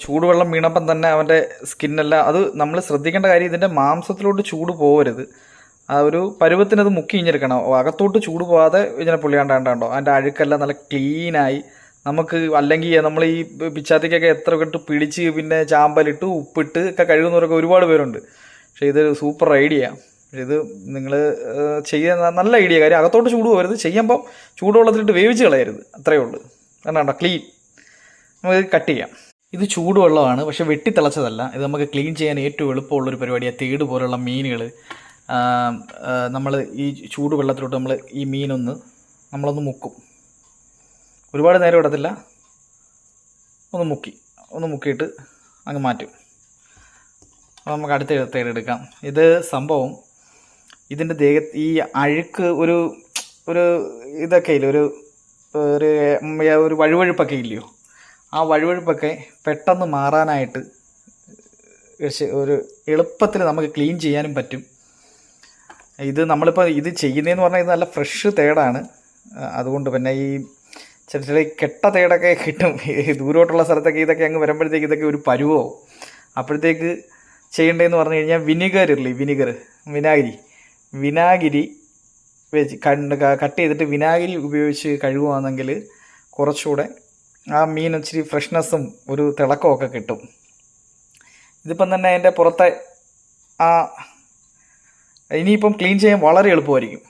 ചൂടുവെള്ളം വീണപ്പം തന്നെ അവൻ്റെ സ്കിന്നെല്ലാം അത് നമ്മൾ ശ്രദ്ധിക്കേണ്ട കാര്യം, ഇതിൻ്റെ മാംസത്തിലോട്ട് ചൂട് പോകരുത്. ആ ഒരു പരുവത്തിനത് മുക്കി ഇഞ്ഞെടുക്കണം. അകത്തോട്ട് ചൂട് പോകാതെ ഇങ്ങനെ പുള്ളിയാണ്ടാണ്ടോ അതിൻ്റെ അഴുക്കെല്ലാം നല്ല ക്ലീനായി നമുക്ക്. അല്ലെങ്കിൽ നമ്മൾ ഈ പിച്ചാത്തിക്കൊക്കെ എത്ര ഇട്ട് പിടിച്ച് പിന്നെ ചാമ്പലിട്ട് ഉപ്പിട്ട് ഒക്കെ കഴുകുന്നവരൊക്കെ ഒരുപാട് പേരുണ്ട്. പക്ഷേ ഇത് സൂപ്പർ ഐഡിയ. ഇത് നിങ്ങൾ ചെയ്യുന്ന നല്ല ഐഡിയ. കാര്യം അകത്തോട്ട് ചൂട് പോകരുത്, ചെയ്യുമ്പം ചൂടുവെള്ളത്തിലിട്ട് വേവിച്ച് കളയരുത്, അത്രയേ ഉള്ളൂ. കാരണം ക്ലീൻ നമുക്ക് കട്ട് ചെയ്യാം. ഇത് ചൂടുവെള്ളമാണ്, പക്ഷെ വെട്ടിത്തിളച്ചതല്ല. ഇത് നമുക്ക് ക്ലീൻ ചെയ്യാൻ ഏറ്റവും എളുപ്പമുള്ളൊരു പരിപാടിയാണ്. തേട് പോലുള്ള മീനുകൾ നമ്മൾ ഈ ചൂടുവെള്ളത്തിലോട്ട് ഈ മീനൊന്ന് നമ്മളൊന്ന് മുക്കും. ഒരുപാട് നേരം ഇടത്തില്ല, ഒന്ന് മുക്കിയിട്ട് അങ്ങ് മാറ്റും. അപ്പോൾ നമുക്ക് അടുത്ത തേടെടുക്കാം. ഇത് സംഭവം ഇതിൻ്റെ ഈ അഴുക്ക് ഒരു ഇതൊക്കെ ഇല്ല, ഒരു വഴുവഴുപ്പൊക്കെ ഇല്ലയോ, ആ വഴുവഴുപ്പൊക്കെ പെട്ടെന്ന് മാറാനായിട്ട് ഒരു എളുപ്പത്തിൽ നമുക്ക് ക്ലീൻ ചെയ്യാനും പറ്റും. ഇത് നമ്മളിപ്പോൾ ഇത് ചെയ്യുന്നതെന്ന് പറഞ്ഞാൽ ഇത് നല്ല ഫ്രഷ് തേടാണ്. അതുകൊണ്ട് പിന്നെ ഈ ചെറിയ കെട്ട തേടൊക്കെ കിട്ടും. ദൂരോട്ടുള്ള സ്ഥലത്തൊക്കെ ഇതൊക്കെ അങ്ങ് വരുമ്പോഴത്തേക്ക് ഇതൊക്കെ ഒരു പരുവാവും. അപ്പോഴത്തേക്ക് ചെയ്യേണ്ടതെന്ന് പറഞ്ഞു കഴിഞ്ഞാൽ വിനാഗിരി വെച്ച് കട്ട് ചെയ്തിട്ട് വിനാഗിരി ഉപയോഗിച്ച് കഴുകുകയാണെങ്കിൽ കുറച്ചുകൂടെ ആ മീൻ ഇച്ചിരി ഫ്രഷ്നെസ്സും ഒരു തിളക്കമൊക്കെ കിട്ടും. ഇതിപ്പം തന്നെ അതിൻ്റെ പുറത്തെ ഇനിയിപ്പം ക്ലീൻ ചെയ്യാൻ വളരെ എളുപ്പമായിരിക്കും.